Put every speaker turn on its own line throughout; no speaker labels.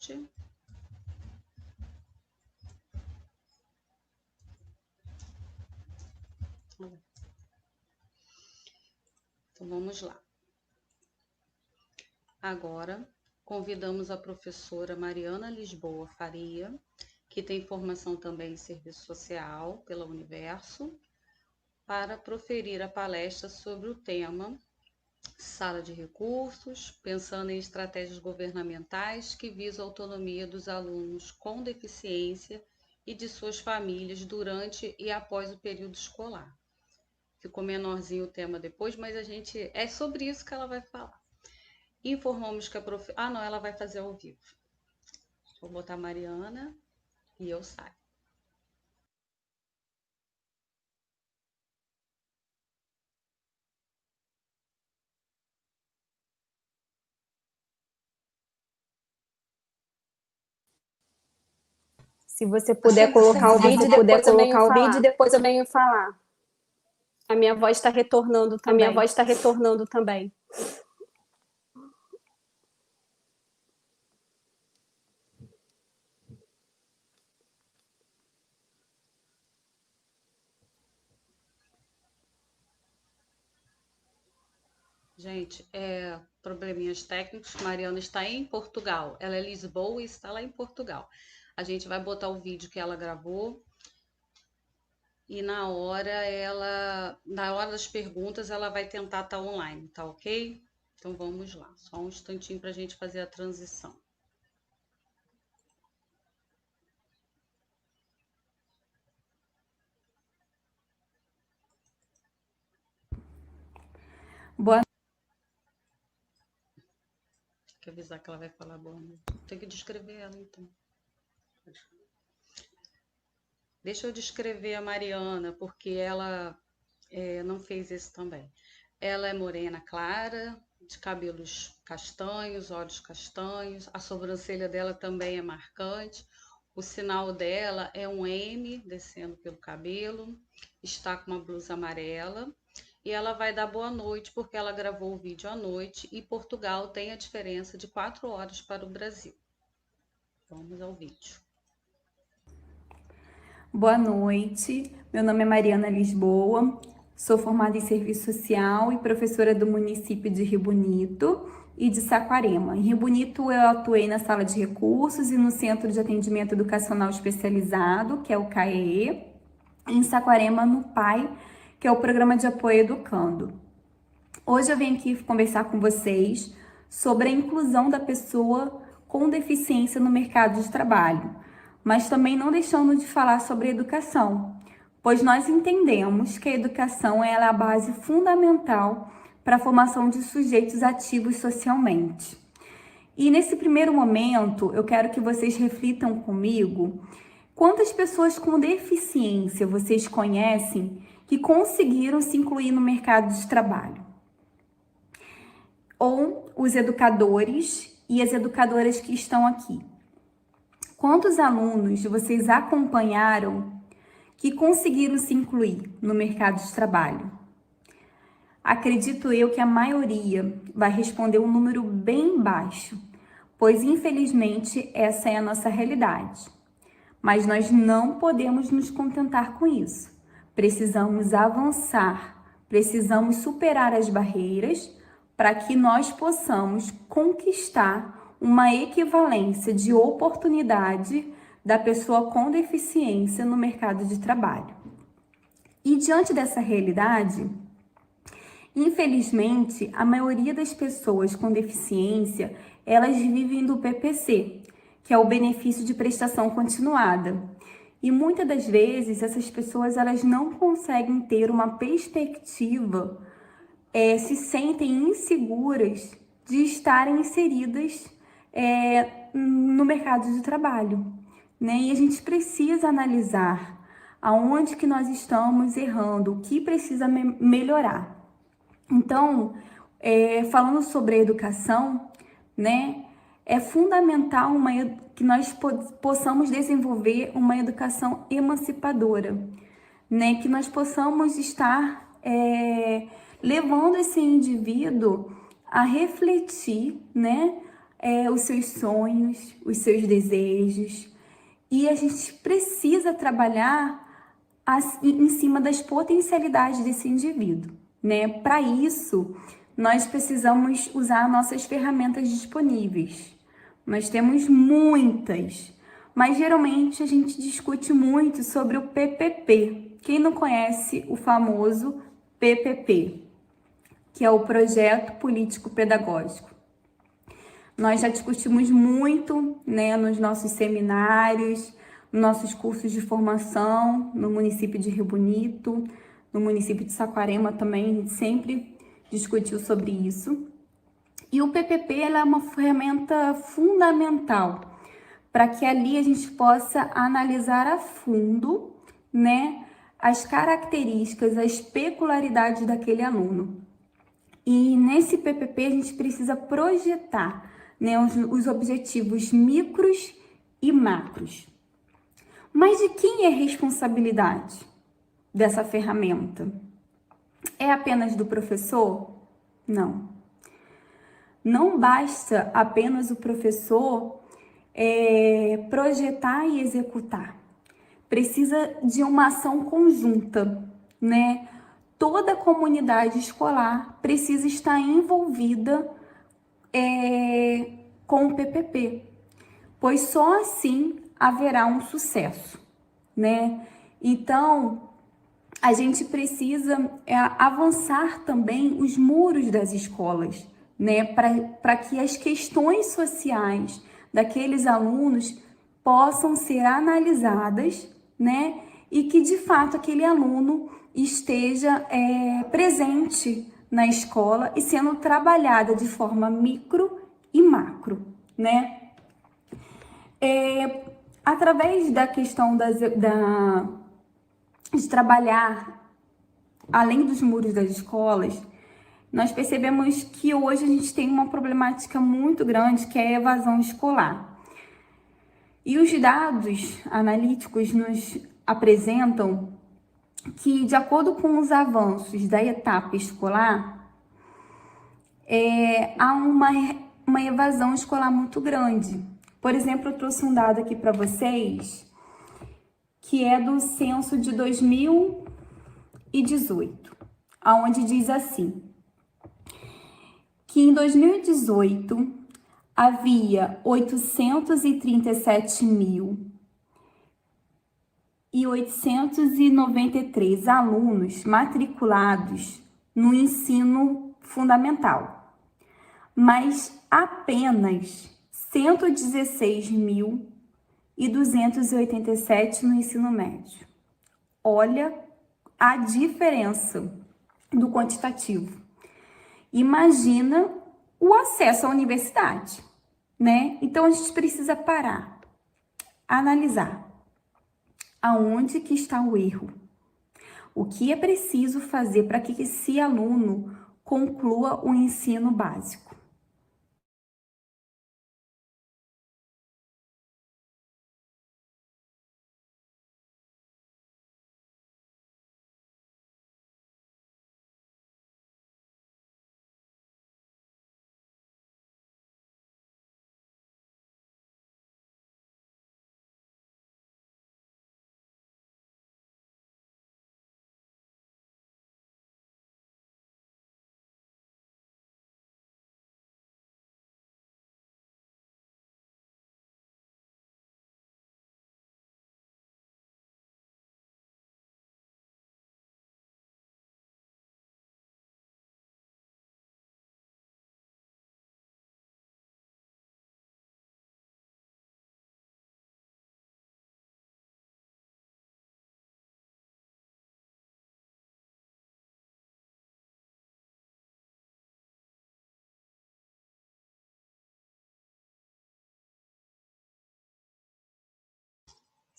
teste. Então, vamos lá. Agora, convidamos a professora Mariana Lisboa Faria, que tem formação também em serviço social pela Universo, para proferir a palestra sobre o tema Sala de Recursos, pensando em estratégias governamentais que visam a autonomia dos alunos com deficiência e de suas famílias durante e após o período escolar. Ficou menorzinho o tema depois, mas é sobre isso que ela vai falar. Informamos que a não, ela vai fazer ao vivo. Vou botar a Mariana e eu saio.
Se você puder colocar o vídeo, depois eu venho falar. A minha voz está retornando também.
Gente, probleminhas técnicos. Mariana está em Portugal. Ela é Lisboa e está lá em Portugal. A gente vai botar o vídeo que ela gravou. E na hora das perguntas, ela vai tentar estar online, tá ok? Então vamos lá. Só um instantinho para a gente fazer a transição.
Boa.
Tem que avisar que ela vai falar boa noite. Tem que descrever ela, então. Deixa eu descrever a Mariana, porque ela não fez isso também. Ela é morena clara, de cabelos castanhos, olhos castanhos. A sobrancelha dela também é marcante. O sinal dela é um M descendo pelo cabelo. Está com uma blusa amarela. E ela vai dar boa noite, porque ela gravou o vídeo à noite. E Portugal tem a diferença de 4 horas para o Brasil. Vamos ao vídeo.
Boa noite, meu nome é Mariana Lisboa, sou formada em Serviço Social e professora do município de Rio Bonito e de Saquarema. Em Rio Bonito eu atuei na Sala de Recursos e no Centro de Atendimento Educacional Especializado, que é o CAEE, e em Saquarema no PAI, que é o Programa de Apoio Educando. Hoje eu venho aqui conversar com vocês sobre a inclusão da pessoa com deficiência no mercado de trabalho, mas também não deixando de falar sobre educação, pois nós entendemos que a educação é a base fundamental para a formação de sujeitos ativos socialmente. E nesse primeiro momento, eu quero que vocês reflitam comigo quantas pessoas com deficiência vocês conhecem que conseguiram se incluir no mercado de trabalho. Ou os educadores e as educadoras que estão aqui. Quantos alunos vocês acompanharam que conseguiram se incluir no mercado de trabalho? Acredito eu que a maioria vai responder um número bem baixo, pois infelizmente essa é a nossa realidade. Mas nós não podemos nos contentar com isso. Precisamos avançar, precisamos superar as barreiras para que nós possamos conquistar uma equivalência de oportunidade da pessoa com deficiência no mercado de trabalho. E diante dessa realidade, infelizmente, a maioria das pessoas com deficiência, elas vivem do PPC, que é o benefício de prestação continuada. E muitas das vezes essas pessoas elas não conseguem ter uma perspectiva, se sentem inseguras de estarem inseridas no mercado de trabalho, né? E a gente precisa analisar aonde que nós estamos errando, o que precisa melhorar. Então, falando sobre a educação, né? É fundamental que nós possamos desenvolver uma educação emancipadora, né? Que nós possamos estar levando esse indivíduo a refletir, né? os seus sonhos, os seus desejos. E a gente precisa trabalhar em cima das potencialidades desse indivíduo, né? Para isso, nós precisamos usar nossas ferramentas disponíveis. Nós temos muitas, mas geralmente a gente discute muito sobre o PPP. Quem não conhece o famoso PPP, que é o Projeto Político Pedagógico? Nós já discutimos muito, né, nos nossos seminários, nos nossos cursos de formação, no município de Rio Bonito, no município de Saquarema também, a gente sempre discutiu sobre isso. E o PPP ela é uma ferramenta fundamental para que ali a gente possa analisar a fundo, né, as características, as peculiaridades daquele aluno. E nesse PPP a gente precisa projetar, né, os objetivos micros e macros. Mas de quem é a responsabilidade dessa ferramenta? É apenas do professor? Não. Não basta apenas o professor projetar e executar. Precisa de uma ação conjunta, né? Toda a comunidade escolar precisa estar envolvida com o PPP, pois só assim haverá um sucesso, né? Então, a gente precisa avançar também os muros das escolas, né? Para que as questões sociais daqueles alunos possam ser analisadas, né? E que de fato aquele aluno esteja presente na escola e sendo trabalhada de forma micro e macro, né? Através da questão de trabalhar além dos muros das escolas, nós percebemos que hoje a gente tem uma problemática muito grande que é a evasão escolar. E os dados analíticos nos apresentam que, de acordo com os avanços da etapa escolar, há uma evasão escolar muito grande. Por exemplo, eu trouxe um dado aqui para vocês, que é do censo de 2018, onde diz assim, que em 2018 havia 837.893 alunos matriculados no ensino fundamental, mas apenas 116.287 no ensino médio. Olha a diferença do quantitativo. Imagina o acesso à universidade, né? Então a gente precisa parar, analisar aonde que está o erro, o que é preciso fazer para que esse aluno conclua o ensino básico.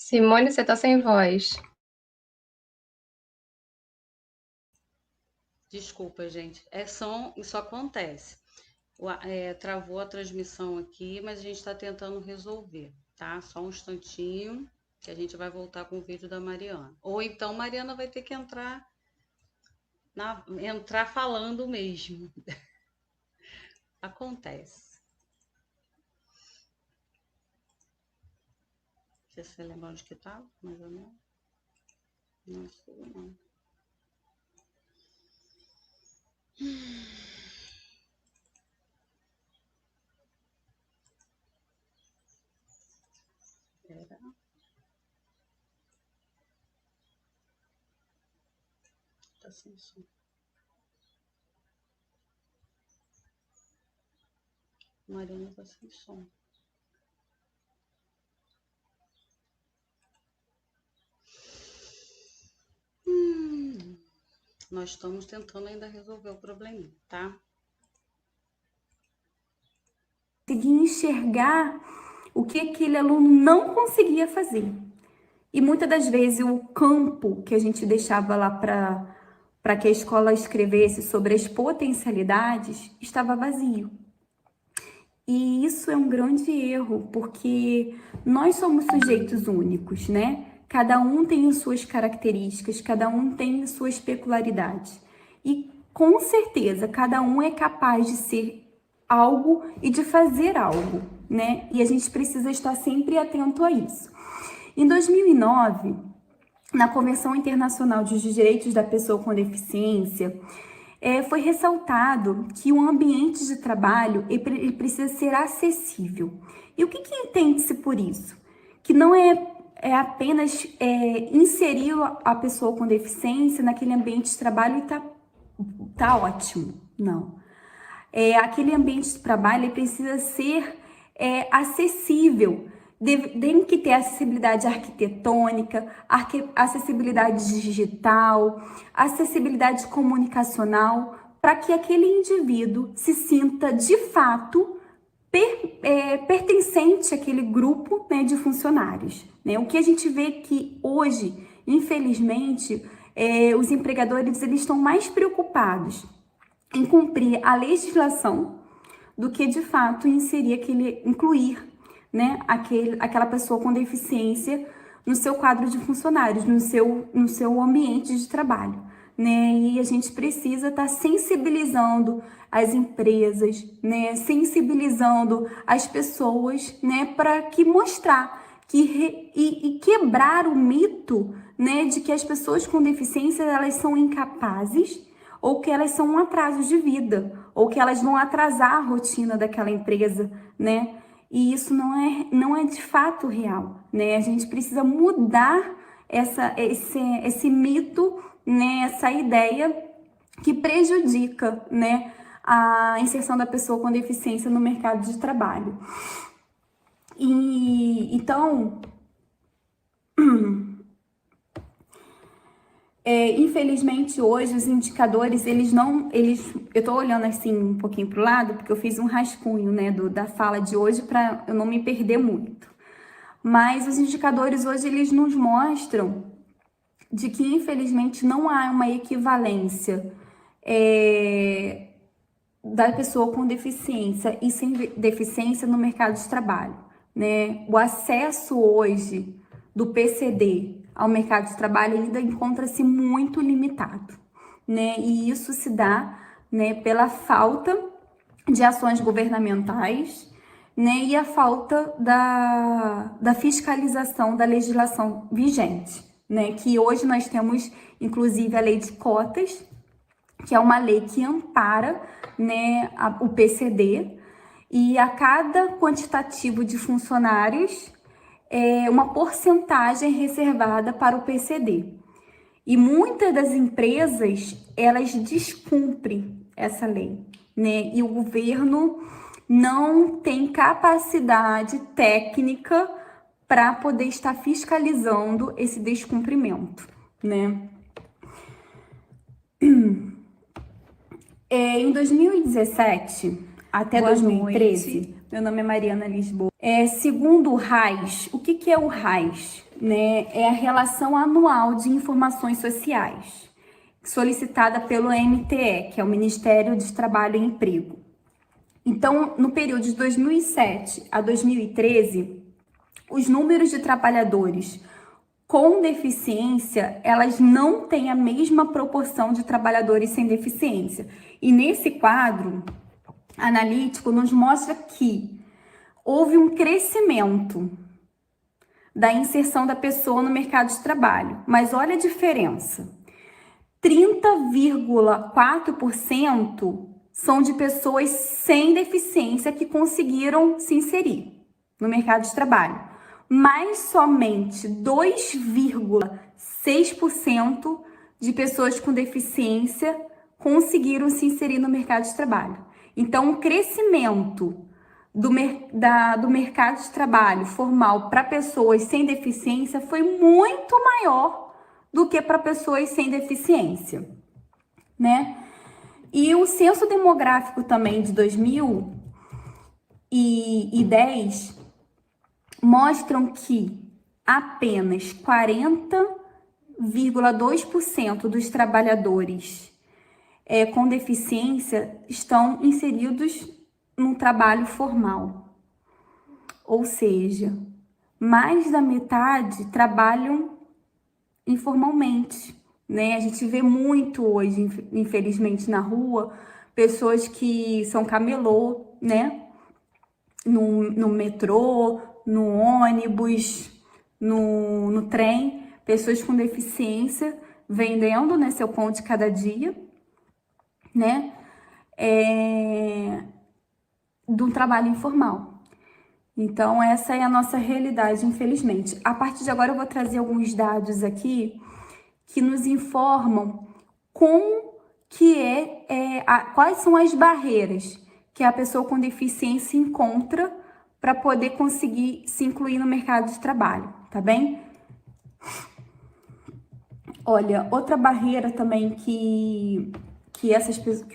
Simone, você tá sem voz.
Desculpa, gente. Isso acontece. Travou a transmissão aqui, mas a gente está tentando resolver, tá? Só um instantinho, que a gente vai voltar com o vídeo da Mariana. Ou então, Mariana vai ter que entrar falando mesmo. Acontece. Você lembra onde que tá, mais ou menos? Não sei, não. Pera. Tá sem som. Mariana tá sem som. Nós estamos tentando ainda resolver o probleminha, tá?
Conseguir enxergar o que aquele aluno não conseguia fazer. E muitas das vezes o campo que a gente deixava lá para que a escola escrevesse sobre as potencialidades estava vazio. E isso é um grande erro, porque nós somos sujeitos únicos, né? Cada um tem as suas características, cada um tem as suas peculiaridades. E com certeza, cada um é capaz de ser algo e de fazer algo, né? E a gente precisa estar sempre atento a isso. Em 2009, na Convenção Internacional dos Direitos da Pessoa com Deficiência, foi ressaltado que o ambiente de trabalho ele precisa ser acessível. E o que entende-se por isso? Que não é apenas inserir a pessoa com deficiência naquele ambiente de trabalho e tá ótimo. Não. Aquele ambiente de trabalho ele precisa ser acessível. Tem que ter acessibilidade arquitetônica, acessibilidade digital, acessibilidade comunicacional, para que aquele indivíduo se sinta de fato pertencente àquele grupo, né, de funcionários. Né? O que a gente vê que hoje, infelizmente, os empregadores eles estão mais preocupados em cumprir a legislação do que de fato incluir, né, aquela pessoa com deficiência no seu quadro de funcionários, no seu ambiente de trabalho, né? E a gente precisa estar sensibilizando as empresas, né, sensibilizando as pessoas, né, para que mostrar e quebrar o mito, né, de que as pessoas com deficiência elas são incapazes ou que elas são um atraso de vida, ou que elas vão atrasar a rotina daquela empresa, né? E isso não é de fato real, né? A gente precisa mudar esse mito, né? Essa ideia que prejudica, né, a inserção da pessoa com deficiência no mercado de trabalho. E então, infelizmente hoje os indicadores, eu tô olhando assim um pouquinho pro lado, porque eu fiz um rascunho, né, da fala de hoje para eu não me perder muito. Mas os indicadores hoje, eles nos mostram de que infelizmente não há uma equivalência da pessoa com deficiência e sem deficiência no mercado de trabalho, né? O acesso hoje do PCD ao mercado de trabalho ainda encontra-se muito limitado, né? E isso se dá, né, pela falta de ações governamentais, né, e a falta da fiscalização da legislação vigente, né? Que hoje nós temos, inclusive, a lei de cotas, que é uma lei que ampara, né, o PCD, e a cada quantitativo de funcionários uma porcentagem reservada para o PCD. E muitas das empresas, elas descumprem essa lei, né? E o governo não tem capacidade técnica para poder estar fiscalizando esse descumprimento, né? Em 2017 até 2013, meu nome é Mariana Lisboa. Segundo o RAIS, o que é o RAIS? Né? É a Relação Anual de Informações Sociais, solicitada pelo MTE, que é o Ministério de Trabalho e Emprego. Então, no período de 2007 a 2013, os números de trabalhadores com deficiência, elas não têm a mesma proporção de trabalhadores sem deficiência. E nesse quadro analítico nos mostra que houve um crescimento da inserção da pessoa no mercado de trabalho. Mas olha a diferença. 30,4% são de pessoas sem deficiência que conseguiram se inserir no mercado de trabalho, mas somente 2,6% de pessoas com deficiência conseguiram se inserir no mercado de trabalho. Então, o crescimento do mercado de trabalho formal para pessoas sem deficiência foi muito maior do que para pessoas sem deficiência, né? E o censo demográfico também de 2010 mostram que apenas 40,2% dos trabalhadores com deficiência estão inseridos num trabalho formal. Ou seja, mais da metade trabalham informalmente, né? A gente vê muito hoje, infelizmente, na rua, pessoas que são camelô, né? No metrô, no ônibus, no trem, pessoas com deficiência vendendo, né, seu pão de cada dia, né? Do trabalho informal. Então, essa é a nossa realidade, infelizmente. A partir de agora, eu vou trazer alguns dados aqui que nos informam quais são as barreiras que a pessoa com deficiência encontra para poder conseguir se incluir no mercado de trabalho, tá bem? Olha, outra barreira também que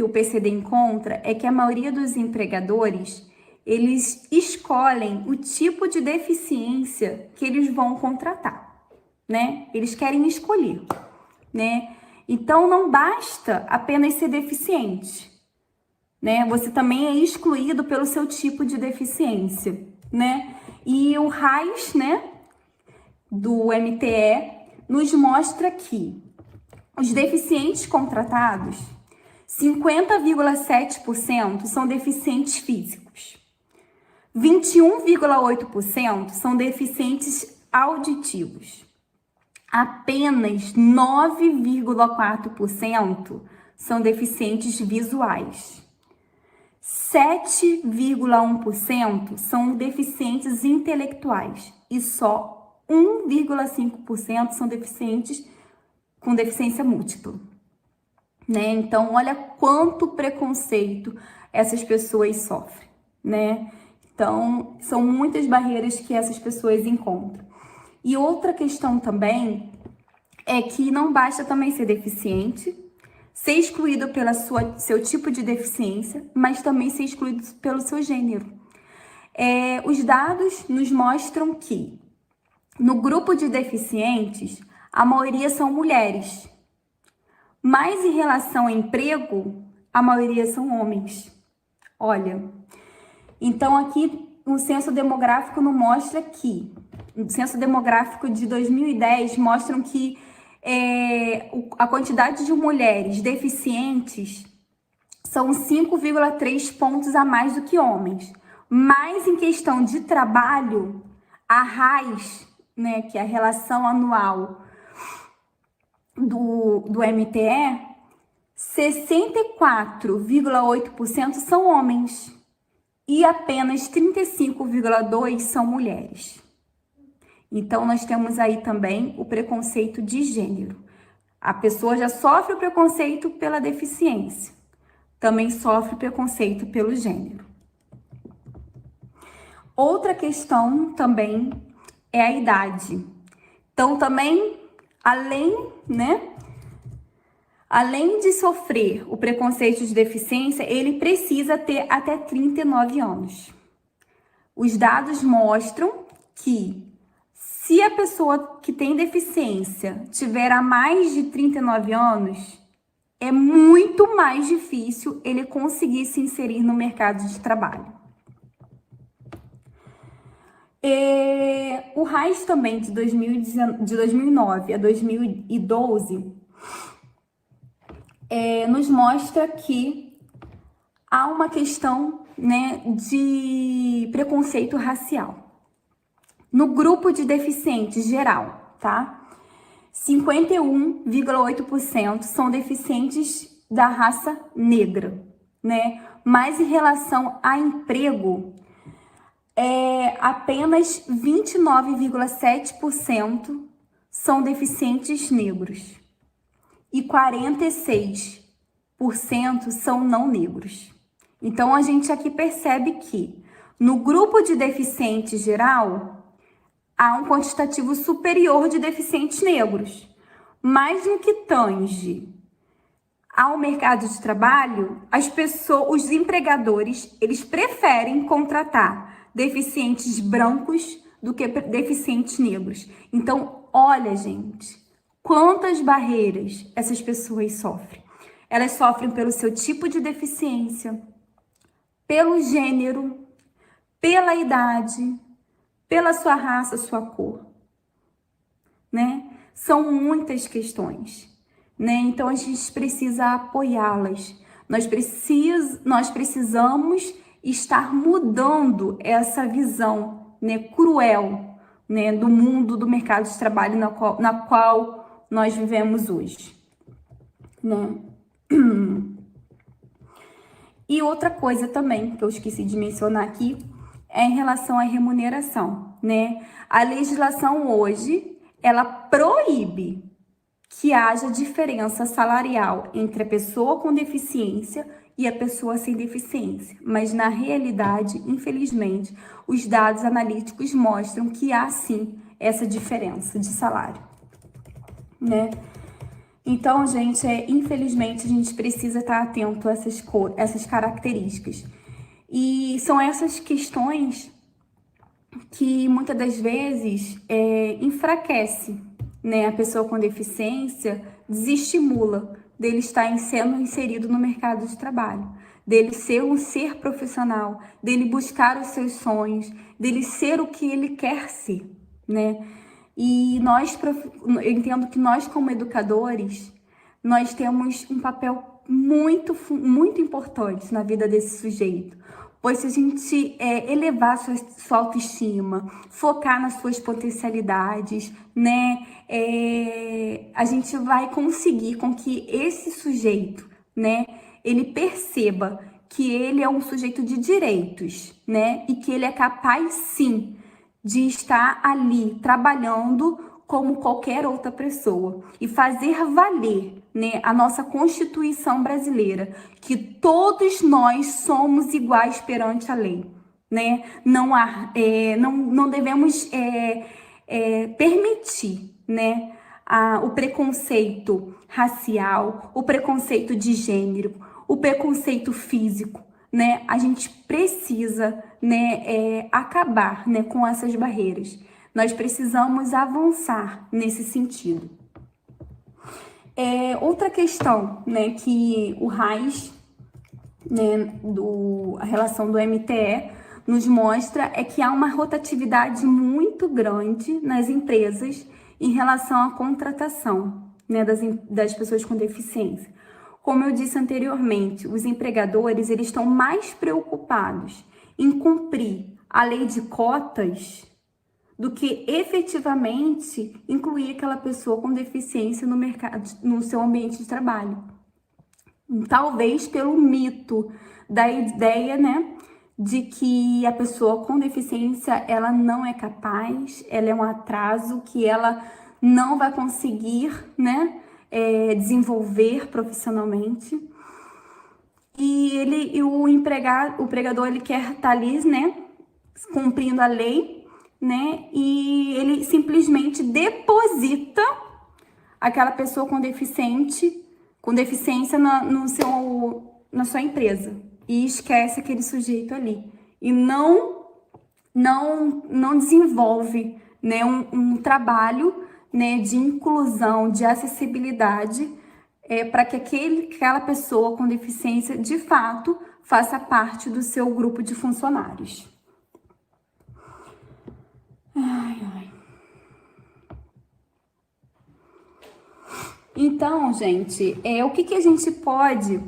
o PCD encontra é que a maioria dos empregadores eles escolhem o tipo de deficiência que eles vão contratar, né? Eles querem escolher, né? Então, não basta apenas ser deficiente, né? Você também é excluído pelo seu tipo de deficiência, né? E o RAIS, né, do MTE, nos mostra que os deficientes contratados, 50,7% são deficientes físicos. 21,8% são deficientes auditivos. Apenas 9,4% são deficientes visuais. 7,1% são deficientes intelectuais. E só 1,5% são deficientes com deficiência múltipla, né? Então, olha quanto preconceito essas pessoas sofrem, né? Então, são muitas barreiras que essas pessoas encontram. E outra questão também é que não basta também ser deficiente, ser excluído pelo seu tipo de deficiência, mas também ser excluído pelo seu gênero. Os dados nos mostram que no grupo de deficientes, a maioria são mulheres, mas em relação ao emprego, a maioria são homens. Olha, então aqui o censo demográfico nos mostra que, o censo demográfico de 2010 mostram que a quantidade de mulheres deficientes são 5,3 pontos a mais do que homens. Mas em questão de trabalho, a RAIS, né, que é a relação anual do MTE, 64,8% são homens e apenas 35,2% são mulheres. Então, nós temos aí também o preconceito de gênero. A pessoa já sofre o preconceito pela deficiência, também sofre preconceito pelo gênero. Outra questão também é a idade. Então, também, além de sofrer o preconceito de deficiência, ele precisa ter até 39 anos. Os dados mostram que se a pessoa que tem deficiência tiver a mais de 39 anos, é muito mais difícil ele conseguir se inserir no mercado de trabalho. O RAIS também, de 2009 a 2012, nos mostra que há uma questão, né, de preconceito racial. No grupo de deficientes geral, tá? 51,8% são deficientes da raça negra, né? Mas em relação a emprego, apenas 29,7% são deficientes negros e 46% são não negros. Então, a gente aqui percebe que no grupo de deficientes geral, há um quantitativo superior de deficientes negros. Mas no que tange ao mercado de trabalho, os empregadores, eles preferem contratar deficientes brancos do que deficientes negros. Então, olha, gente, quantas barreiras essas pessoas sofrem. Elas sofrem pelo seu tipo de deficiência, pelo gênero, pela idade, pela sua raça, sua cor, né? São muitas questões, né? Então a gente precisa apoiá-las. Nós precisamos estar mudando essa visão, né, cruel, né, do mundo do mercado de trabalho na qual nós vivemos hoje, né? E outra coisa também que eu esqueci de mencionar aqui é em relação à remuneração, né? A legislação hoje, ela proíbe que haja diferença salarial entre a pessoa com deficiência e a pessoa sem deficiência. Mas na realidade, infelizmente, os dados analíticos mostram que há sim essa diferença de salário, né? Então, gente, infelizmente, a gente precisa estar atento a essas características. E são essas questões que muitas das vezes enfraquece, né, a pessoa com deficiência, desestimula dele estar sendo inserido no mercado de trabalho, dele ser um ser profissional, dele buscar os seus sonhos, dele ser o que ele quer ser, né? E eu entendo que nós, como educadores, nós temos um papel muito, muito importante na vida desse sujeito. Pois se a gente elevar sua autoestima, focar nas suas potencialidades, né, a gente vai conseguir com que esse sujeito, né, ele perceba que ele é um sujeito de direitos, né, e que ele é capaz, sim, de estar ali trabalhando como qualquer outra pessoa e fazer valer, né, a nossa Constituição brasileira, que todos nós somos iguais perante a lei, né? Não devemos permitir, né, o preconceito racial, o preconceito de gênero, o preconceito físico, né? A gente precisa, né, acabar, né, com essas barreiras. Nós precisamos avançar nesse sentido. Outra questão, né, que o RAIS, né, a relação do MTE, nos mostra é que há uma rotatividade muito grande nas empresas em relação à contratação, né, das pessoas com deficiência. Como eu disse anteriormente, os empregadores, eles estão mais preocupados em cumprir a lei de cotas do que efetivamente incluir aquela pessoa com deficiência no mercado, no seu ambiente de trabalho. Talvez pelo mito da ideia, né, de que a pessoa com deficiência, ela não é capaz, ela é um atraso, que ela não vai conseguir, né, desenvolver profissionalmente. E o empregador, ele quer estar ali, né, cumprindo a lei, né, e ele simplesmente deposita aquela pessoa com deficiência na sua empresa e esquece aquele sujeito ali e não desenvolve, né, um trabalho, né, de inclusão, de acessibilidade, para que aquela pessoa com deficiência de fato faça parte do seu grupo de funcionários. Então, gente, o que a gente pode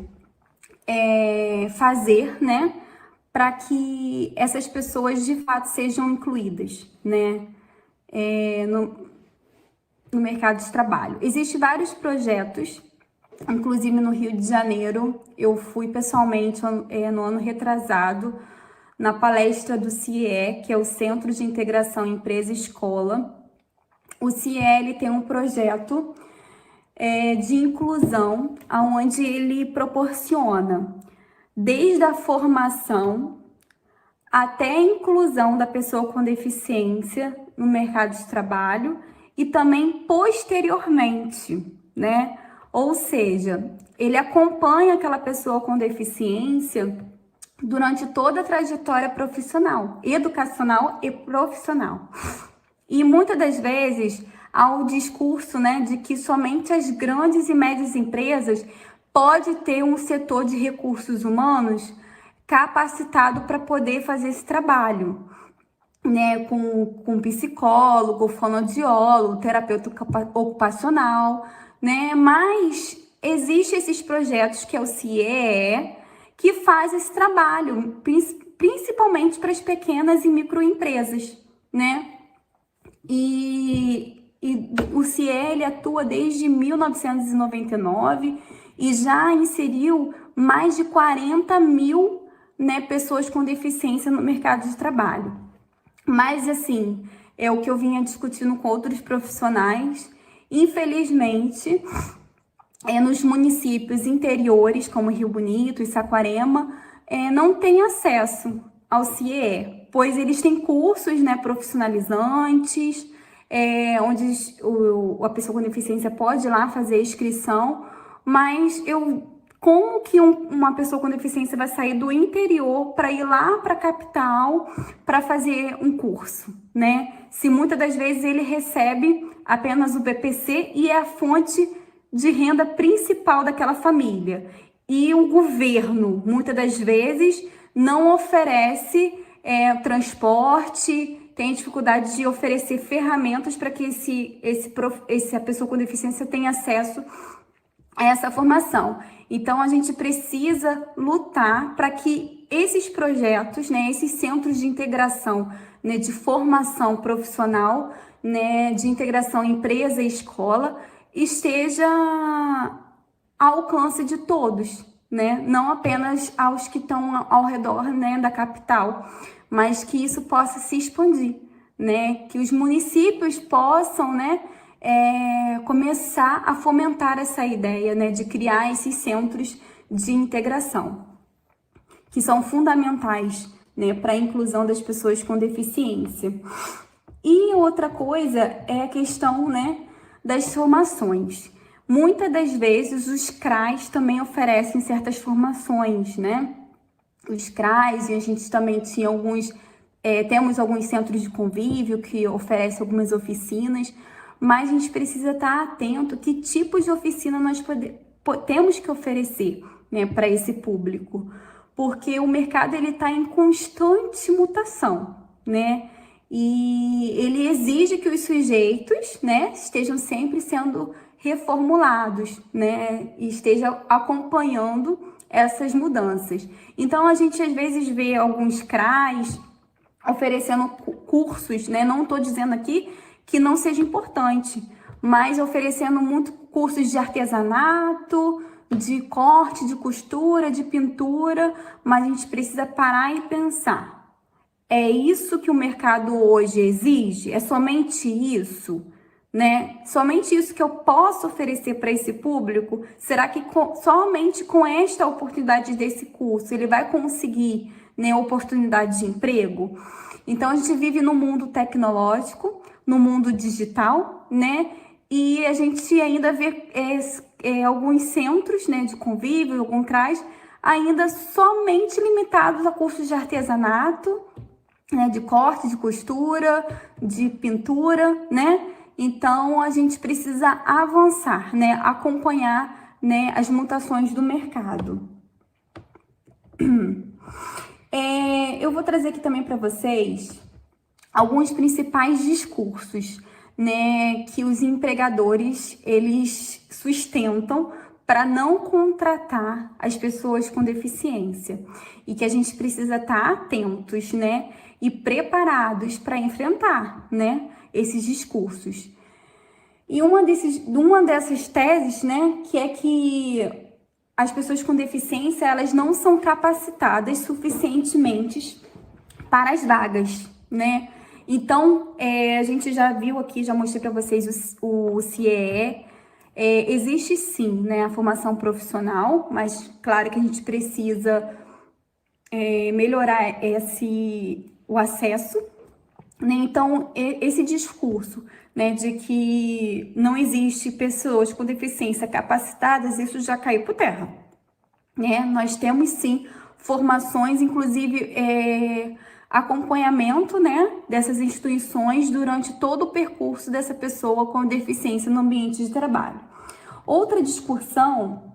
fazer, né, para que essas pessoas de fato sejam incluídas, né? no mercado de trabalho. Existem vários projetos, inclusive no Rio de Janeiro. Eu fui pessoalmente no ano retrasado na palestra do CIE, que é o Centro de Integração Empresa-Escola. O CIE ele tem um projeto de inclusão, onde ele proporciona desde a formação até a inclusão da pessoa com deficiência no mercado de trabalho e também posteriormente, né? Ou seja, ele acompanha aquela pessoa com deficiência durante toda a trajetória profissional, educacional e profissional. E muitas das vezes há o discurso, né, de que somente as grandes e médias empresas pode ter um setor de recursos humanos capacitado para poder fazer esse trabalho, né, com psicólogo, fonoaudiólogo, terapeuta ocupacional, né, mas existem esses projetos que é o CIE, que faz esse trabalho, principalmente para as pequenas e microempresas, né? E o CIE ele atua desde 1999 e já inseriu mais de 40 mil, né, pessoas com deficiência no mercado de trabalho. Mas, assim, é o que eu vinha discutindo com outros profissionais. Infelizmente, nos municípios interiores, como Rio Bonito e Saquarema, não tem acesso ao CIE, pois eles têm cursos, né, profissionalizantes, onde a pessoa com deficiência pode ir lá fazer a inscrição, mas como que uma pessoa com deficiência vai sair do interior para ir lá para a capital para fazer um curso, né? Se muitas das vezes ele recebe apenas o BPC e é a fonte de renda principal daquela família. E o governo, muitas das vezes, não oferece transporte, tem dificuldade de oferecer ferramentas para que a pessoa com deficiência tenha acesso a essa formação. Então, a gente precisa lutar para que esses projetos, né, esses centros de integração, né, de formação profissional, né, de integração empresa e escola, esteja ao alcance de todos, né? Não apenas aos que estão ao redor, né, da capital, mas que isso possa se expandir, né? Que os municípios possam, né, começar a fomentar essa ideia, né, de criar esses centros de integração, que são fundamentais, né, para a inclusão das pessoas com deficiência. E outra coisa é a questão, né, das formações. Muitas das vezes os CRAs também oferecem certas formações, né? Os CRAs, e a gente também tinha temos alguns centros de convívio que oferecem algumas oficinas, mas a gente precisa estar atento que tipos de oficina nós temos que oferecer, né, para esse público, porque o mercado ele está em constante mutação, né? E ele exige que os sujeitos, né, estejam sempre sendo reformulados, né, e estejam acompanhando essas mudanças. Então, a gente às vezes vê alguns CRAs oferecendo cursos, né, não estou dizendo aqui que não seja importante, mas oferecendo muito cursos de artesanato, de corte, de costura, de pintura, mas a gente precisa parar e pensar. É isso que o mercado hoje exige? É somente isso, né? Somente isso que eu posso oferecer para esse público? Será que somente com esta oportunidade desse curso ele vai conseguir, né, oportunidade de emprego? Então, a gente vive no mundo tecnológico, no mundo digital, né? E a gente ainda vê alguns centros, né, de convívio, alguns CRAs, ainda somente limitados a cursos de artesanato, né, de corte, de costura, de pintura, né? Então, a gente precisa avançar, né? Acompanhar, né, as mutações do mercado. Eu vou trazer aqui também para vocês alguns principais discursos, né, que os empregadores eles sustentam para não contratar as pessoas com deficiência e que a gente precisa estar atentos, né, e preparados para enfrentar, né, esses discursos. E uma dessas teses, né, que é que as pessoas com deficiência, elas não são capacitadas suficientemente para as vagas, né? Então, a gente já viu aqui, já mostrei para vocês o CIEE. Existe sim, né, a formação profissional, mas claro que a gente precisa melhorar o acesso, né? Então, esse discurso, né, de que não existe pessoas com deficiência capacitadas, isso já caiu por terra, né? Nós temos sim formações, inclusive acompanhamento, né, dessas instituições durante todo o percurso dessa pessoa com deficiência no ambiente de trabalho. Outra discussão,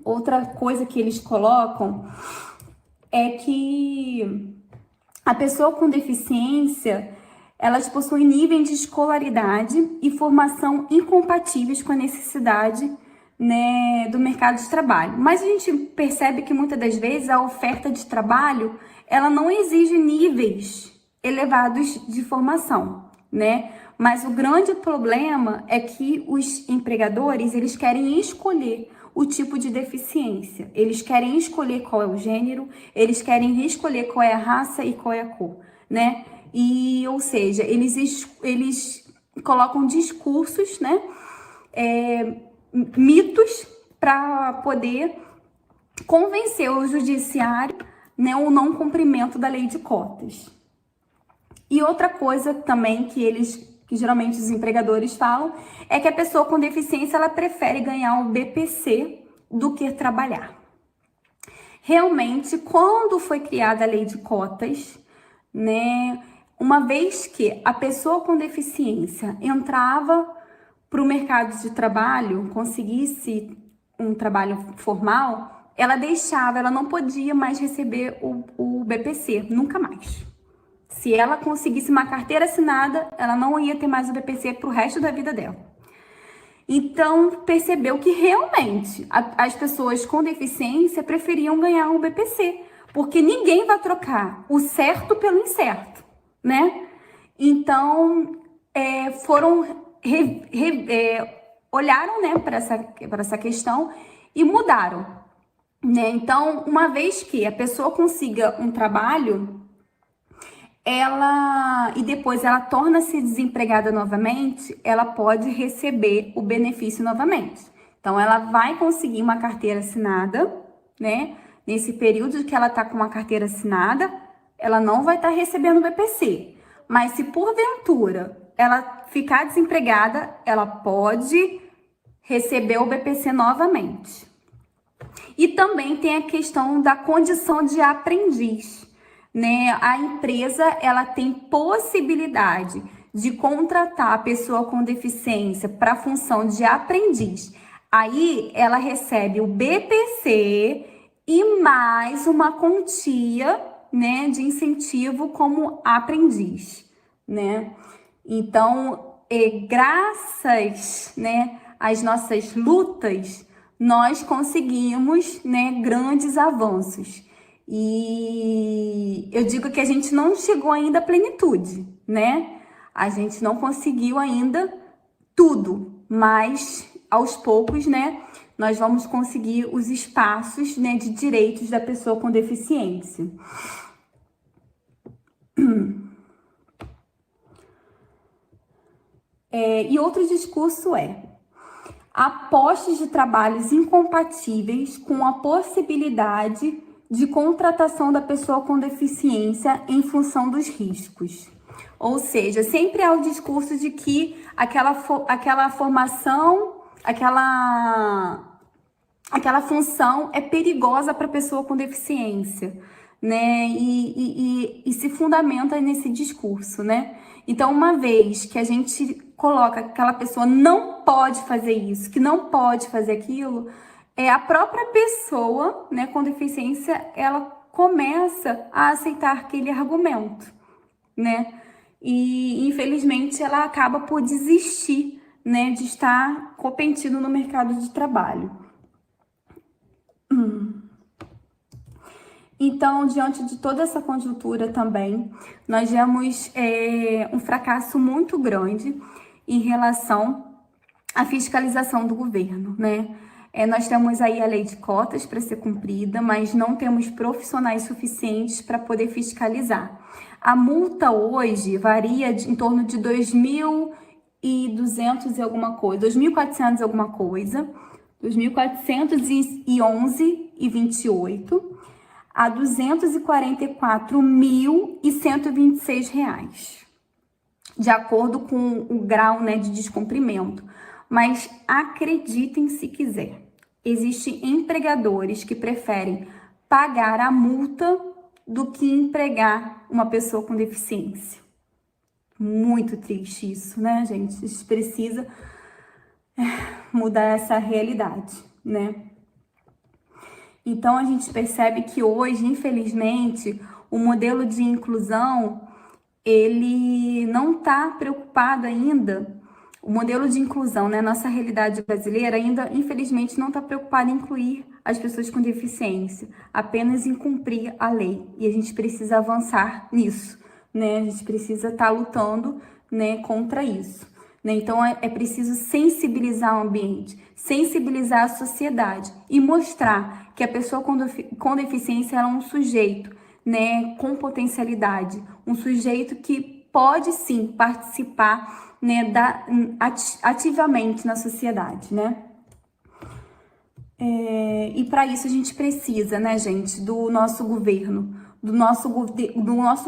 outra coisa que eles colocam é que a pessoa com deficiência, elas possuem níveis de escolaridade e formação incompatíveis com a necessidade, né, do mercado de trabalho. Mas a gente percebe que muitas das vezes a oferta de trabalho, ela não exige níveis elevados de formação, né? Mas o grande problema é que os empregadores, eles querem escolher o tipo de deficiência. Eles querem escolher qual é o gênero, eles querem escolher qual é a raça e qual é a cor, né? Ou seja, eles colocam discursos, né? Mitos para poder convencer o judiciário, né, o não cumprimento da lei de cotas. E outra coisa também que geralmente os empregadores falam, é que a pessoa com deficiência, ela prefere ganhar o BPC do que trabalhar. Realmente, quando foi criada a lei de cotas, né, uma vez que a pessoa com deficiência entrava para o mercado de trabalho, conseguisse um trabalho formal, ela não podia mais receber o BPC, nunca mais. Se ela conseguisse uma carteira assinada, ela não ia ter mais o BPC para o resto da vida dela. Então, percebeu que realmente as pessoas com deficiência preferiam ganhar um BPC, porque ninguém vai trocar o certo pelo incerto, né? Então, olharam, né, para essa questão e mudaram, né? Então, uma vez que a pessoa consiga um trabalho, e depois ela torna-se desempregada novamente, ela pode receber o benefício novamente. Então, ela vai conseguir uma carteira assinada, né? Nesse período que ela está com uma carteira assinada, ela não vai estar recebendo o BPC. Mas se porventura ela ficar desempregada, ela pode receber o BPC novamente. E também tem a questão da condição de aprendiz, né? A empresa, ela tem possibilidade de contratar a pessoa com deficiência para a função de aprendiz. Aí ela recebe o BPC e mais uma quantia, né, de incentivo como aprendiz, né? Então, graças, né, às nossas lutas, nós conseguimos, né, grandes avanços. E eu digo que a gente não chegou ainda à plenitude, né? A gente não conseguiu ainda tudo, mas aos poucos, né, nós vamos conseguir os espaços, né, de direitos da pessoa com deficiência. E outro discurso há postos de trabalhos incompatíveis com a possibilidade de contratação da pessoa com deficiência em função dos riscos. Ou seja, sempre há o discurso de que aquela formação, aquela função é perigosa para a pessoa com deficiência, né? E se fundamenta nesse discurso, né? Então, uma vez que a gente coloca que aquela pessoa não pode fazer isso, que não pode fazer aquilo, a própria pessoa, né, com deficiência, ela começa a aceitar aquele argumento, né? E, infelizmente, ela acaba por desistir, né, de estar competindo no mercado de trabalho. Então, diante de toda essa conjuntura também, nós vemos um fracasso muito grande em relação à fiscalização do governo, né? Nós temos aí a lei de cotas para ser cumprida, mas não temos profissionais suficientes para poder fiscalizar. A multa hoje varia em torno de 2.200 e alguma coisa, 2.400 e alguma coisa, 2.411,28 a 244.126 reais, de acordo com o grau, né, de descumprimento. Mas acreditem se quiser, existem empregadores que preferem pagar a multa do que empregar uma pessoa com deficiência. Muito triste isso, né, gente? A gente precisa mudar essa realidade, né? Então, a gente percebe que hoje, infelizmente, o modelo de inclusão, ele não está preocupado ainda, o modelo de inclusão, né, nossa realidade brasileira ainda, infelizmente, não está preocupado em incluir as pessoas com deficiência, apenas em cumprir a lei. E a gente precisa avançar nisso, né? A gente precisa estar lutando, né, contra isso. Então, é preciso sensibilizar o ambiente, sensibilizar a sociedade e mostrar que a pessoa com deficiência é um sujeito, né, com potencialidade, um sujeito que pode sim participar, né, ativamente na sociedade, né? E para isso a gente precisa, né, gente, do nosso governo, do nosso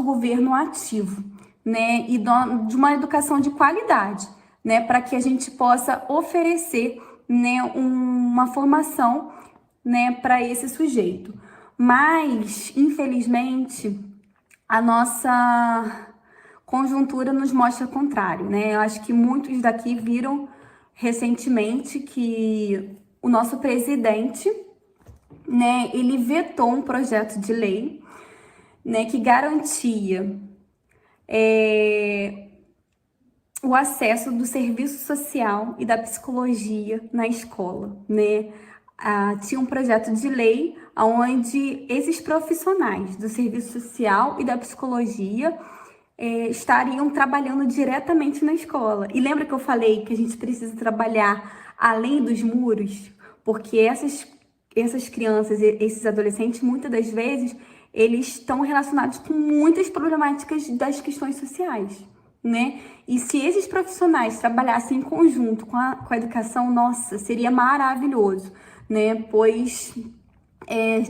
governo ativo, né, e de uma educação de qualidade, né, para que a gente possa oferecer, né, uma formação, né, para esse sujeito. Mas, infelizmente, a nossa conjuntura nos mostra o contrário, né? Eu acho que muitos daqui viram recentemente que o nosso presidente, né, ele vetou um projeto de lei, né, que garantia o acesso do serviço social e da psicologia na escola, né? Tinha um projeto de lei onde esses profissionais do serviço social e da psicologia estariam trabalhando diretamente na escola. E lembra que eu falei que a gente precisa trabalhar além dos muros? Porque essas crianças, esses adolescentes, muitas das vezes, eles estão relacionados com muitas problemáticas das questões sociais, né? E se esses profissionais trabalhassem em conjunto com a educação, nossa, seria maravilhoso, né? Pois,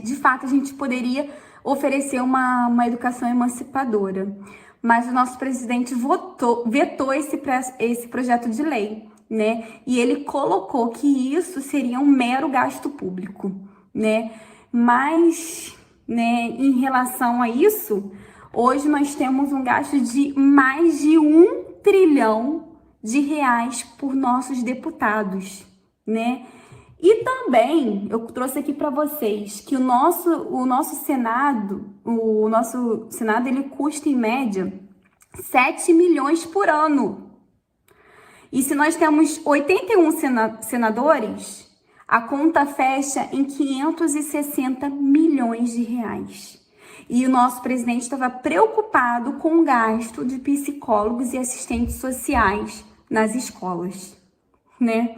de fato, a gente poderia oferecer uma educação emancipadora. Mas o nosso presidente vetou esse projeto de lei, né? E ele colocou que isso seria um mero gasto público, né? Mas, né, em relação a isso, hoje nós temos um gasto de mais de 1 trilhão de reais por nossos deputados, né? E também eu trouxe aqui para vocês que o nosso Senado ele custa em média 7 milhões por ano. E se nós temos 81 senadores, a conta fecha em 560 milhões de reais. E o nosso presidente estava preocupado com o gasto de psicólogos e assistentes sociais nas escolas, né?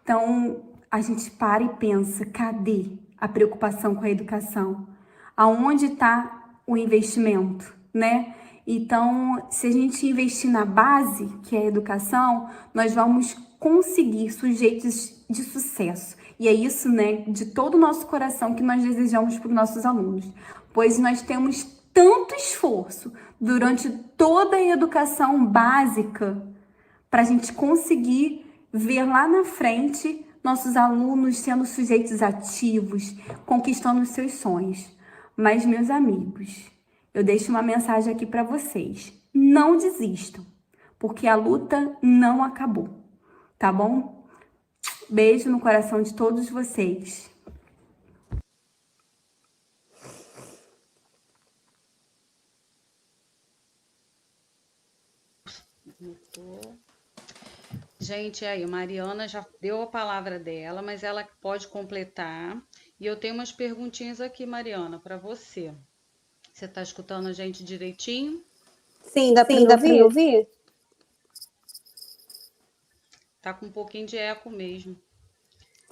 Então, a gente para e pensa, cadê a preocupação com a educação? Aonde está o investimento, né? Então, se a gente investir na base, que é a educação, nós vamos conseguir sujeitos de sucesso. E é isso, né, de todo o nosso coração que nós desejamos para os nossos alunos. Pois nós temos tanto esforço durante toda a educação básica para a gente conseguir ver lá na frente nossos alunos sendo sujeitos ativos, conquistando os seus sonhos. Mas, meus amigos, eu deixo uma mensagem aqui para vocês. Não desistam, porque a luta não acabou, tá bom? Beijo no coração de todos vocês.
Gente, aí, a Mariana já deu a palavra dela, mas ela pode completar E eu tenho umas perguntinhas aqui, Mariana, para você. Você está escutando a gente direitinho?
Sim, dá para me ouvir?
Tá com um pouquinho de eco mesmo.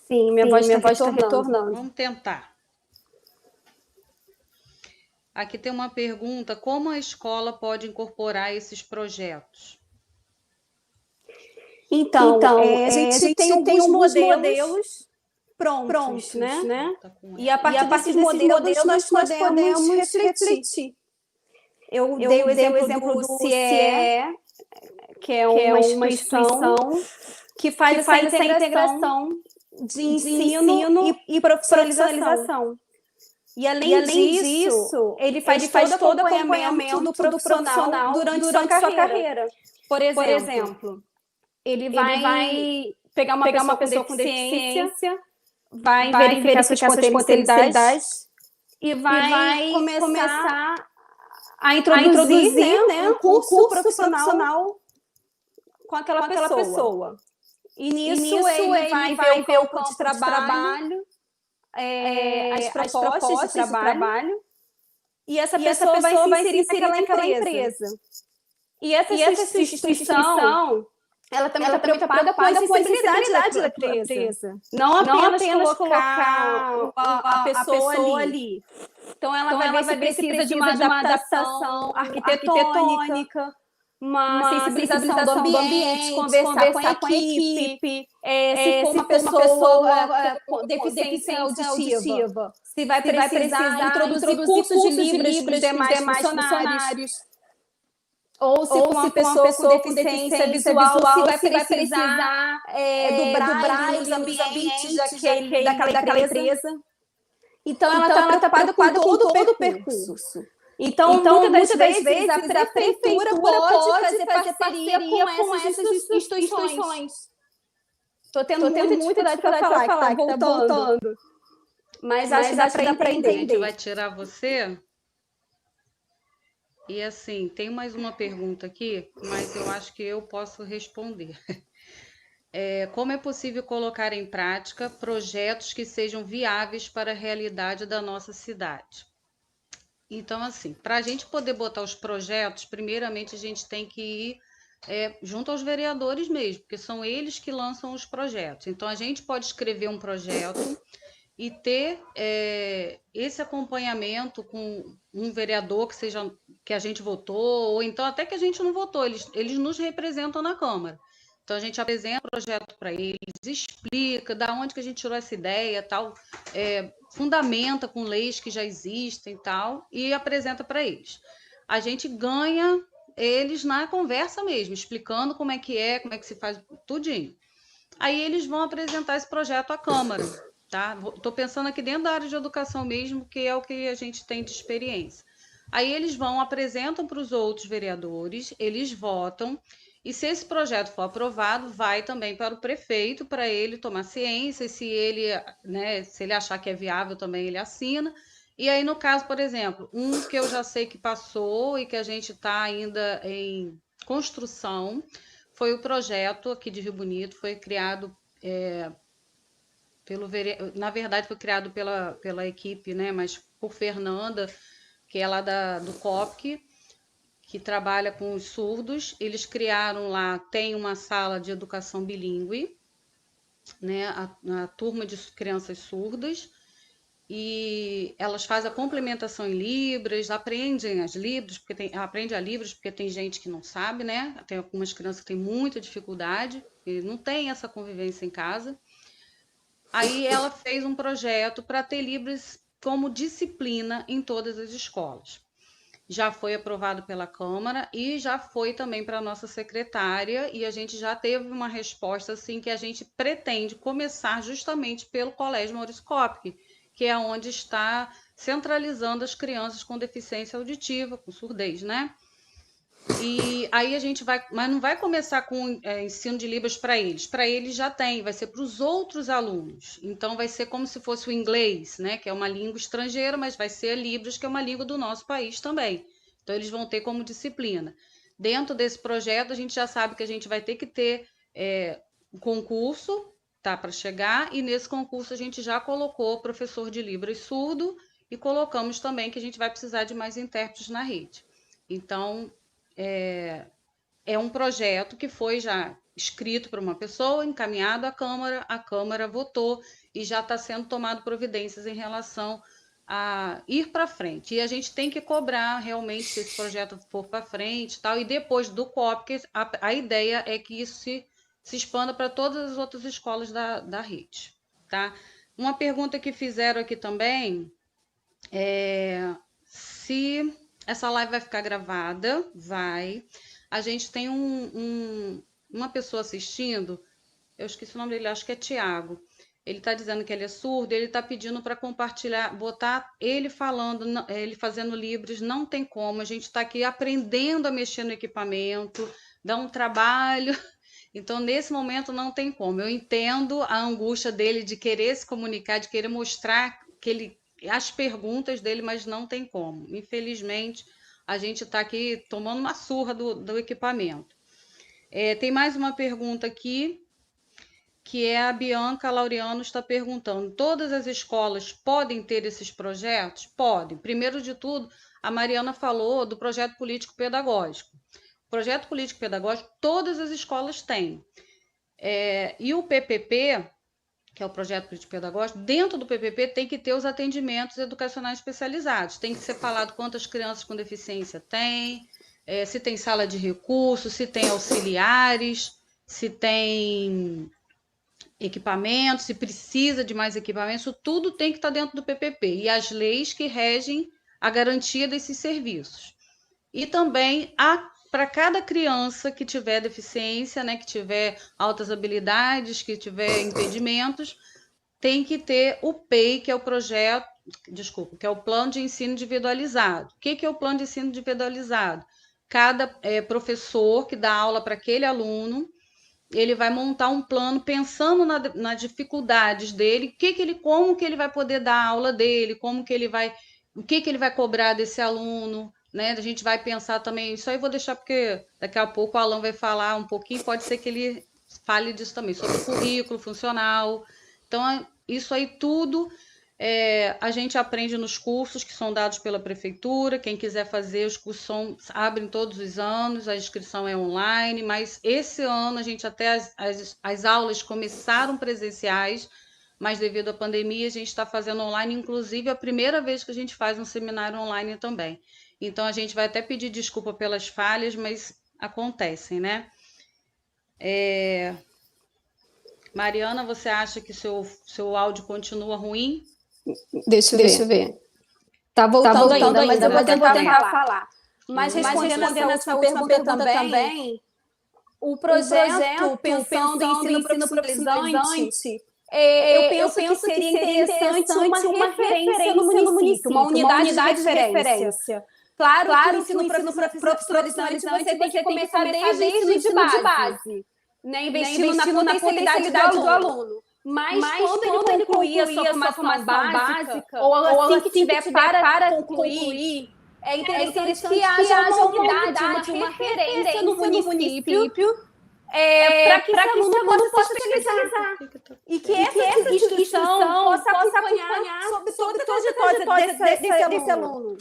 Sim, minha voz está retornando.
Vamos tentar. Aqui tem uma pergunta: como a escola pode incorporar esses projetos?
Então, a gente tem alguns modelos prontos, né? E a partir desses modelos nós podemos refletir. Eu dei o exemplo do CIE, que é uma instituição que faz essa integração de ensino e profissionalização. E além disso, ele faz todo o acompanhamento do profissional durante sua carreira. Por exemplo, ele vai pegar uma pessoa com deficiência, vai verificar suas potencialidades e vai começar a introduzir, né, um curso profissional com aquela pessoa. E nisso ele vai ver o campo de trabalho, as propostas de trabalho, e essa pessoa vai se inserir naquela empresa. E essa instituição, ela também está preocupada com a acessibilidade da empresa. Não apenas colocar a pessoa ali. Então, ela vai ver se precisa de uma adaptação arquitetônica, uma sensibilização do ambiente, conversar com a equipe, se for uma pessoa com deficiência auditiva, se vai precisar introduzir cursos de Libras para os demais funcionários, ou se for uma pessoa com deficiência visual, se vai precisar do braille nos ambientes daquela empresa. Então, ela está preocupada com todo o percurso. Então, muitas das vezes, a prefeitura pode fazer parceria com essas instituições. Estou tendo muita dificuldade para falar, que está voltando. Mas acho que dá para entender.
A gente vai tirar você. E assim, tem mais uma pergunta aqui, mas eu acho que eu posso responder. Como é possível colocar em prática projetos que sejam viáveis para a realidade da nossa cidade? Então, assim, para a gente poder botar os projetos, primeiramente a gente tem que ir junto aos vereadores mesmo, porque são eles que lançam os projetos. Então, a gente pode escrever um projeto e ter esse acompanhamento com um vereador que a gente votou, ou então até que a gente não votou, eles nos representam na Câmara. Então, a gente apresenta o projeto para eles, explica da onde que a gente tirou essa ideia, tal, fundamenta com leis que já existem e tal, e apresenta para eles. A gente ganha eles na conversa mesmo, explicando como é que se faz, tudinho. Aí eles vão apresentar esse projeto à Câmara, tá? Estou pensando aqui dentro da área de educação mesmo, que é o que a gente tem de experiência. Aí eles apresentam para os outros vereadores, eles votam, e se esse projeto for aprovado, vai também para o prefeito, para ele tomar ciência, se ele achar que é viável também ele assina. E aí, no caso, por exemplo, um que eu já sei que passou e que a gente está ainda em construção, foi o projeto aqui de Rio Bonito, foi criado na verdade foi criado pela equipe, né, mas por Fernanda, que é lá do COPC, que trabalha com os surdos. Eles criaram lá, tem uma sala de educação bilíngue, né, a turma de crianças surdas, e elas fazem a complementação em Libras, aprendem as Libras, aprende a Libras, porque tem gente que não sabe, né? Tem algumas crianças que têm muita dificuldade, e não tem essa convivência em casa. Aí ela fez um projeto para ter Libras como disciplina em todas as escolas. Já foi aprovado pela Câmara e já foi também para a nossa secretária, e a gente já teve uma resposta assim que a gente pretende começar justamente pelo Colégio Maurício Kopke, que é onde está centralizando as crianças com deficiência auditiva, com surdez, né? E aí a gente mas não vai começar com ensino de Libras para eles já tem, vai ser para os outros alunos. Então vai ser como se fosse o inglês, né, que é uma língua estrangeira, mas vai ser a Libras, que é uma língua do nosso país também. Então eles vão ter como disciplina. Dentro desse projeto, a gente já sabe que a gente vai ter que ter um concurso, está para chegar, e nesse concurso a gente já colocou professor de Libras surdo e colocamos também que a gente vai precisar de mais intérpretes na rede. Então, é um projeto que foi já escrito por uma pessoa, encaminhado à Câmara, a Câmara votou e já está sendo tomado providências em relação a ir para frente. E a gente tem que cobrar realmente se esse projeto for para frente, tal, e depois do COP, a ideia é que isso se expanda para todas as outras escolas da rede. Tá? Uma pergunta que fizeram aqui também é se essa live vai ficar gravada. Vai. A gente tem uma pessoa assistindo, eu esqueci o nome dele, acho que é Tiago. Ele está dizendo que ele é surdo, ele está pedindo para compartilhar, botar ele falando, ele fazendo Libras, não tem como, a gente está aqui aprendendo a mexer no equipamento, dá um trabalho, então nesse momento não tem como. Eu entendo a angústia dele de querer se comunicar, de querer mostrar as perguntas dele, mas não tem como. Infelizmente, a gente está aqui tomando uma surra do equipamento. Tem mais uma pergunta aqui, que é a Bianca Laureano está perguntando: todas as escolas podem ter esses projetos? Podem. Primeiro de tudo, a Mariana falou do projeto político-pedagógico. O projeto político-pedagógico, todas as escolas têm. E o PPP, que é o projeto político-pedagógico, dentro do PPP tem que ter os atendimentos educacionais especializados. Tem que ser falado quantas crianças com deficiência tem, se tem sala de recursos, se tem auxiliares, se tem equipamentos, se precisa de mais equipamentos, isso tudo tem que estar dentro do PPP e as leis que regem a garantia desses serviços. E também para cada criança que tiver deficiência, né, que tiver altas habilidades, que tiver impedimentos, tem que ter o PEI, que é o projeto, que é o plano de ensino individualizado. O que é o plano de ensino individualizado? Cada professor que dá aula para aquele aluno, ele vai montar um plano pensando nas dificuldades dele, como que ele vai poder dar a aula dele, o que ele vai cobrar desse aluno, né? A gente vai pensar também, isso aí eu vou deixar porque daqui a pouco o Alan vai falar um pouquinho, pode ser que ele fale disso também, sobre o currículo funcional. Então, isso aí tudo a gente aprende nos cursos que são dados pela prefeitura. Quem quiser fazer, os cursos abrem todos os anos, a inscrição é online, mas esse ano a gente até as aulas começaram presenciais, mas devido à pandemia a gente está fazendo online, inclusive a primeira vez que a gente faz um seminário online também. Então a gente vai até pedir desculpa pelas falhas, mas acontecem, né? Mariana, você acha que seu áudio continua ruim?
Deixa eu ver. Tá voltando ainda, mas eu vou tentar falar. Mas respondendo essa última pergunta também, o projeto pensando em ensino profissionalizante, eu penso que seria interessante uma referência no município, uma unidade de referência. Claro que o ensino profissionalizante você tem que começar desde o ensino de base, né? Investindo na potencialidade do aluno. Mas quando ele concluir a sua formação básica, ou assim que tiver para concluir, é interessante que haja uma unidade, uma referência no município, para que esse aluno possa se especializar. E que essa instituição possa acompanhar sobre toda a trajetória desse aluno.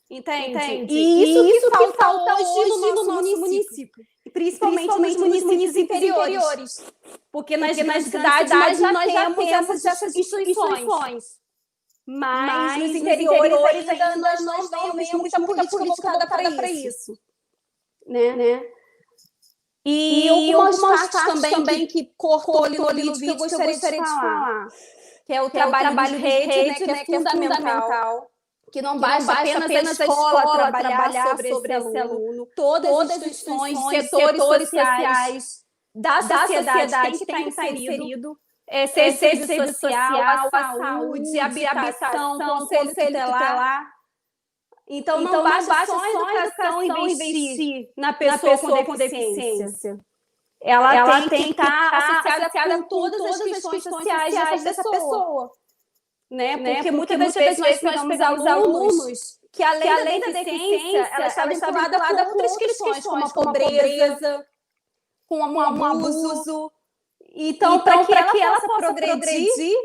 Entende? E isso que falta hoje no nosso município. Principalmente nos municípios interiores. Porque nas cidades nós já temos essas instituições. Mas nos interiores ainda nós não temos muita política voltada para isso. Né? E algumas partes também que cortou ali no vídeo que eu gostaria de falar. Que é o trabalho de rede, né, que é fundamental. Que não basta apenas a escola trabalhar sobre esse aluno. Todas as instituições, setores sociais da sociedade que está inserido, serviço social, a saúde, a habitação, conselho tutelar. Então não basta só a educação investir na pessoa com deficiência. Ela tem que estar associada com todas as questões sociais dessa pessoa. Né? Porque muitas das vezes nós pegamos alunos que, além da deficiência, ela está vinculada com outras questões, como a pobreza, com um abuso. Então, para que ela possa progredir,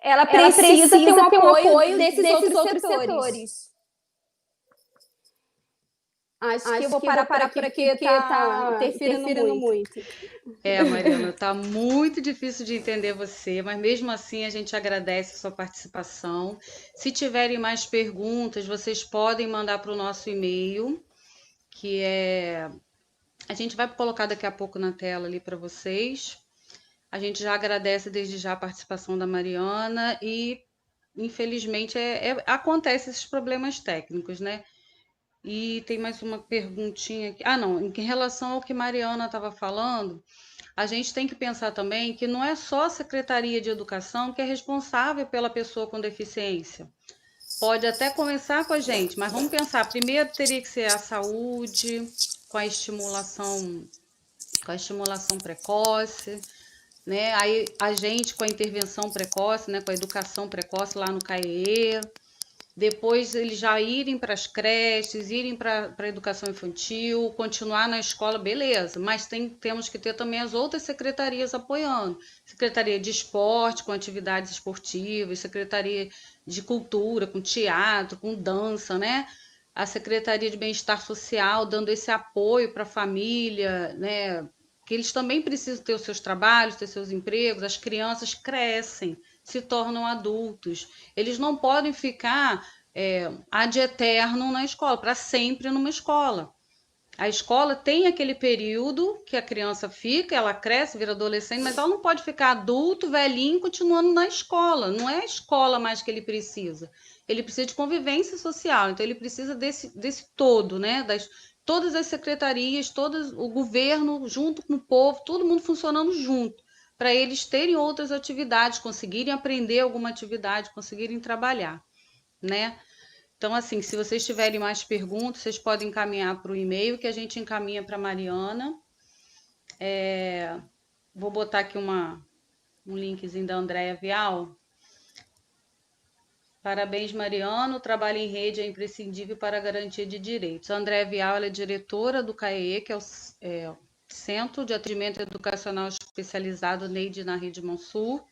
ela precisa ter um apoio desses outros setores. Acho que eu vou parar por aqui porque está interferindo muito.
Mariana, tá muito difícil de entender você, mas mesmo assim a gente agradece a sua participação. Se tiverem mais perguntas, vocês podem mandar para o nosso e-mail, que a gente vai colocar daqui a pouco na tela ali para vocês. A gente já agradece desde já a participação da Mariana e, infelizmente, acontecem esses problemas técnicos, né? E tem mais uma perguntinha aqui. Não, em relação ao que Mariana estava falando, a gente tem que pensar também que não é só a Secretaria de Educação que é responsável pela pessoa com deficiência. Pode até começar com a gente, mas vamos pensar, primeiro teria que ser a saúde, com a estimulação precoce, né? Aí a gente com a intervenção precoce, né? Com a educação precoce lá no CAEE. Depois eles já irem para as creches, irem para a educação infantil, continuar na escola, beleza. Mas temos que ter também as outras secretarias apoiando. Secretaria de Esporte, com atividades esportivas, Secretaria de Cultura, com teatro, com dança, né? A Secretaria de Bem-Estar Social, dando esse apoio para a família, né? Que eles também precisam ter os seus trabalhos, ter seus empregos. As crianças crescem, se tornam adultos. Eles não podem ficar ad eterno na escola, para sempre numa escola. A escola tem aquele período que a criança fica, ela cresce, vira adolescente, mas ela não pode ficar adulto, velhinho, continuando na escola. Não é a escola mais que ele precisa. Ele precisa de convivência social, então ele precisa desse todo, né? Todas as secretarias, o governo, junto com o povo, todo mundo funcionando junto, para eles terem outras atividades, conseguirem aprender alguma atividade, conseguirem trabalhar, né? Então, assim, se vocês tiverem mais perguntas, vocês podem encaminhar para o e-mail que a gente encaminha para a Mariana. Vou botar aqui um linkzinho da Andréia Vial. Parabéns, Mariana. O trabalho em rede é imprescindível para a garantia de direitos. A Andréia Vial ela é diretora do CAEE, que é o Centro de Atendimento Educacional Especializado NEID na Rede Monsul.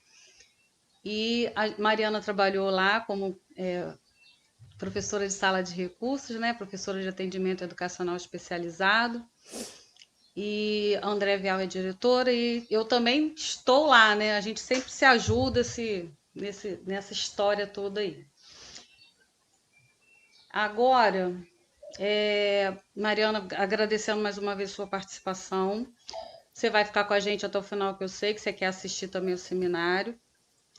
E a Mariana trabalhou lá como professora de sala de recursos, né? Professora de atendimento educacional especializado. E a Andréia Vial é diretora e eu também estou lá, né? A gente sempre se ajuda nessa história toda aí. Agora, Mariana, agradecendo mais uma vez sua participação. Você vai ficar com a gente até o final, que eu sei que você quer assistir também o seminário,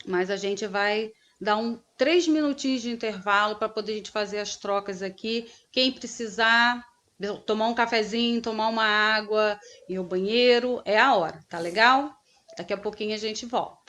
mas a gente vai dar 3 minutinhos de intervalo para poder a gente fazer as trocas aqui. Quem precisar tomar um cafezinho, tomar uma água, ir ao banheiro, é a hora, tá legal? Daqui a pouquinho a gente volta.